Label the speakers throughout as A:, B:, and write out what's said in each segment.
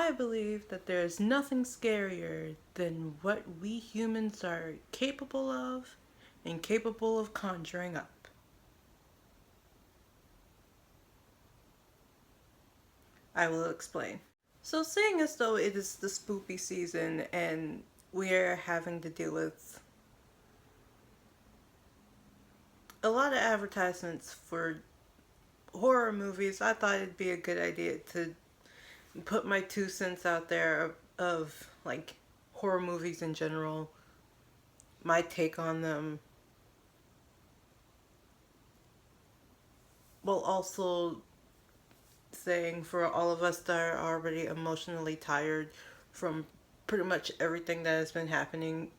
A: I believe that there is nothing scarier than what we humans are capable of and capable of conjuring up. I will explain. So, seeing as though it is the spoopy season and we're having to deal with a lot of advertisements for horror movies, I thought it'd be a good idea to put my 2 cents out there of like horror movies in general, my take on them, while also saying for all of us that are already emotionally tired from pretty much everything that has been happening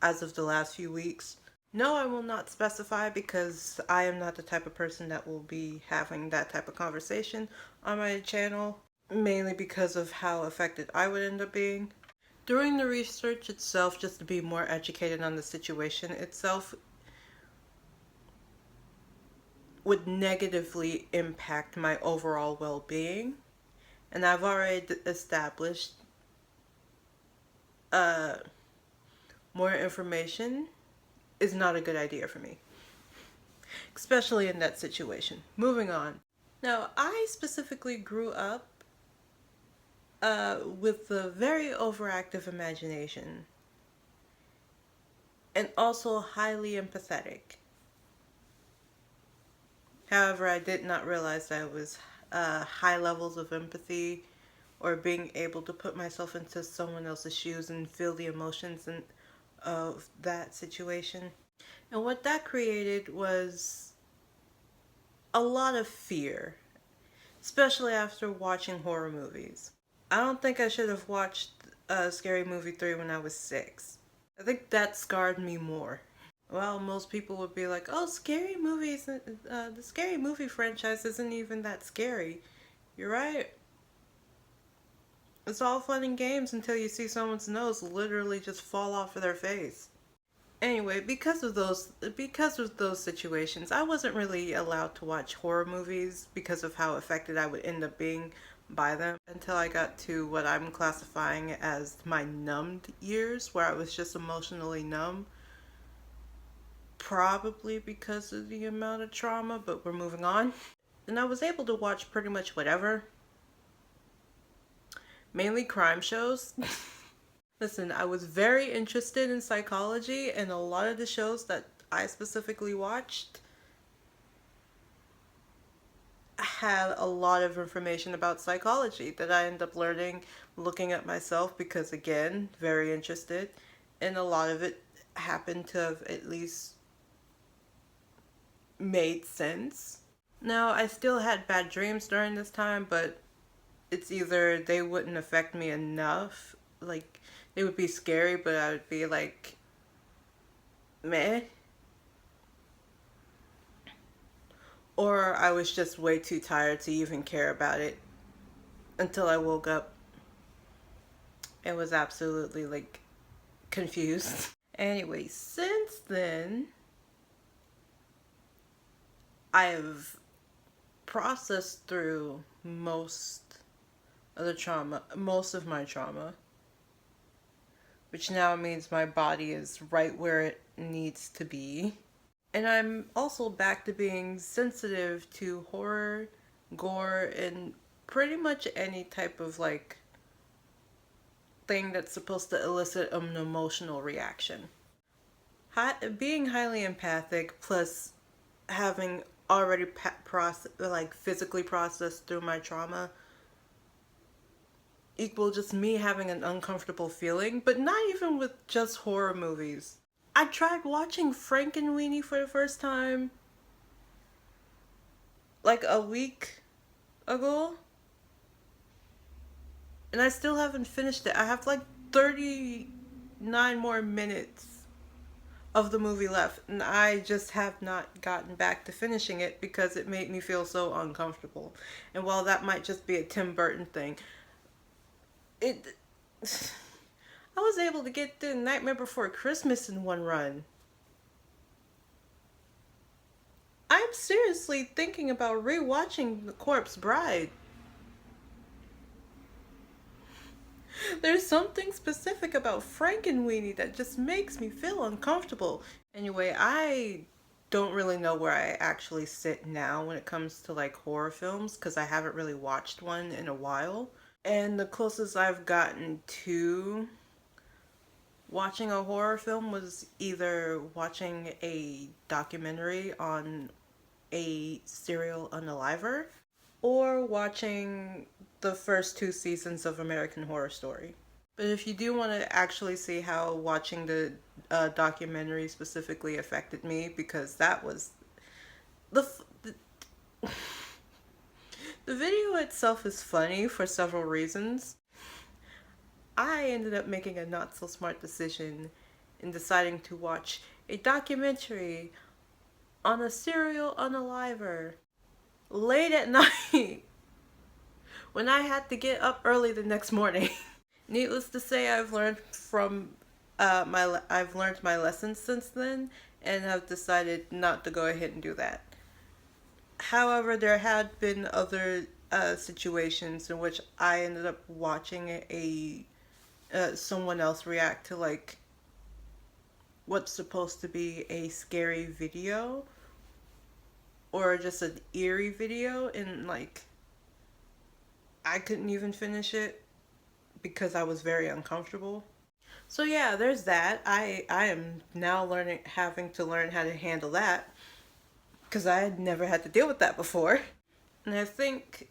A: as of the last few weeks. No, I will not specify because I am not the type of person that will be having that type of conversation on my channel, mainly because of how affected I would end up being. During the research itself, just to be more educated on the situation itself, would negatively impact my overall well-being. And I've already established more information is not a good idea for me, especially in that situation. Moving on. Now, I specifically grew up with a very overactive imagination and also highly empathetic. However, I did not realize that it was high levels of empathy or being able to put myself into someone else's shoes and feel the emotions of that situation. And what that created was a lot of fear, especially after watching horror movies. I don't think I should have watched Scary Movie 3 when I was 6. I think that scarred me more. Well, most people would be like, oh, scary movies, the Scary Movie franchise isn't even that scary. You're right. It's all fun and games until you see someone's nose literally just fall off of their face. Anyway, because of those situations, I wasn't really allowed to watch horror movies because of how affected I would end up being by them until I got to what I'm classifying as my numbed years, where I was just emotionally numb. Probably because of the amount of trauma, but we're moving on. And I was able to watch pretty much whatever. Mainly crime shows. Listen, I was very interested in psychology, and a lot of the shows that I specifically watched had a lot of information about psychology that I ended up learning, looking at myself, because again, very interested, and a lot of it happened to have at least made sense. Now, I still had bad dreams during this time, but it's either they wouldn't affect me enough, like, they would be scary, but I would be like, meh. Or I was just way too tired to even care about it until I woke up and was absolutely, like, confused. Anyway, since then, I have processed through most most of my trauma, which now means my body is right where it needs to be. And I'm also back to being sensitive to horror, gore, and pretty much any type of like thing that's supposed to elicit an emotional reaction. Being highly empathic plus having already physically processed through my trauma equal just me having an uncomfortable feeling, but not even with just horror movies. I tried watching Frankenweenie for the first time like a week ago, and I still haven't finished it. I have like 39 more minutes of the movie left, and I just have not gotten back to finishing it because it made me feel so uncomfortable. And while that might just be a Tim Burton thing, it I was able to get through Nightmare Before Christmas in one run. I'm seriously thinking about rewatching The Corpse Bride. There's something specific about Frankenweenie that just makes me feel uncomfortable. Anyway, I don't really know where I actually sit now when it comes to like horror films because I haven't really watched one in a while. And the closest I've gotten to watching a horror film was either watching a documentary on a serial unaliver or watching the first two seasons of American Horror Story. But if you do want to actually see how watching the documentary specifically affected me, because that was the the video itself is funny for several reasons. I ended up making a not so smart decision in deciding to watch a documentary on a serial unaliver late at night when I had to get up early the next morning. Needless to say, I've learned my lessons since then and have decided not to go ahead and do that. However, there had been other situations in which I ended up watching a someone else react to like what's supposed to be a scary video or just an eerie video, and like I couldn't even finish it because I was very uncomfortable. So yeah, there's that. I am now having to learn how to handle that because I had never had to deal with that before. And I think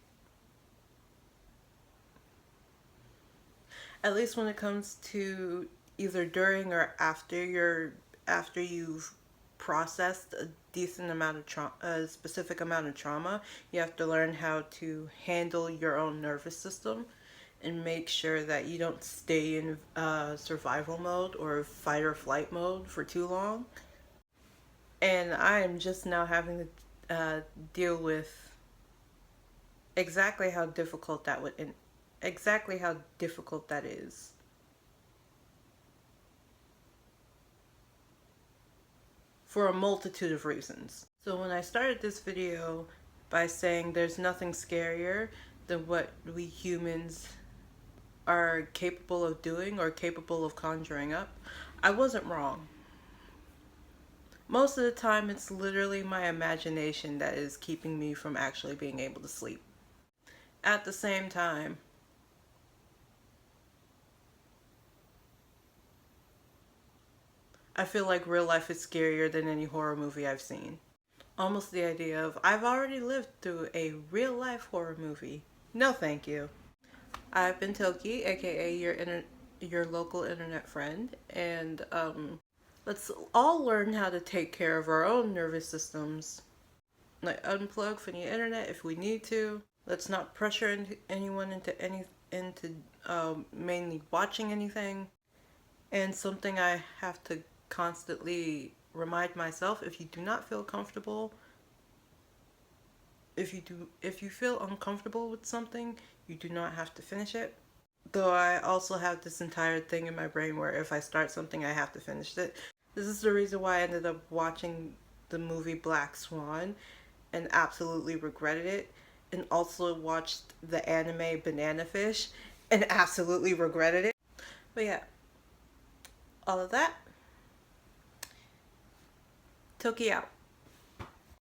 A: at least when it comes to either during or after you've processed a decent amount of a specific amount of trauma, you have to learn how to handle your own nervous system and make sure that you don't stay in survival mode or fight or flight mode for too long. And I am just now having to deal with exactly how difficult that would exactly how difficult that is. For a multitude of reasons. So when I started this video by saying there's nothing scarier than what we humans are capable of doing or capable of conjuring up, I wasn't wrong. Most of the time, it's literally my imagination that is keeping me from actually being able to sleep. At the same time, I feel like real life is scarier than any horror movie I've seen. Almost the idea of, I've already lived through a real life horror movie. No thank you. I've been Toki, aka your local internet friend, and let's all learn how to take care of our own nervous systems. Like unplug from the internet if we need to. Let's not pressure anyone into mainly watching anything. And something I have to constantly remind myself: if you do not feel comfortable, if you feel uncomfortable with something, you do not have to finish it. Though I also have this entire thing in my brain where if I start something, I have to finish it. This is the reason why I ended up watching the movie Black Swan and absolutely regretted it, and also watched the anime Banana Fish and absolutely regretted it. But yeah, all of that. Toki out.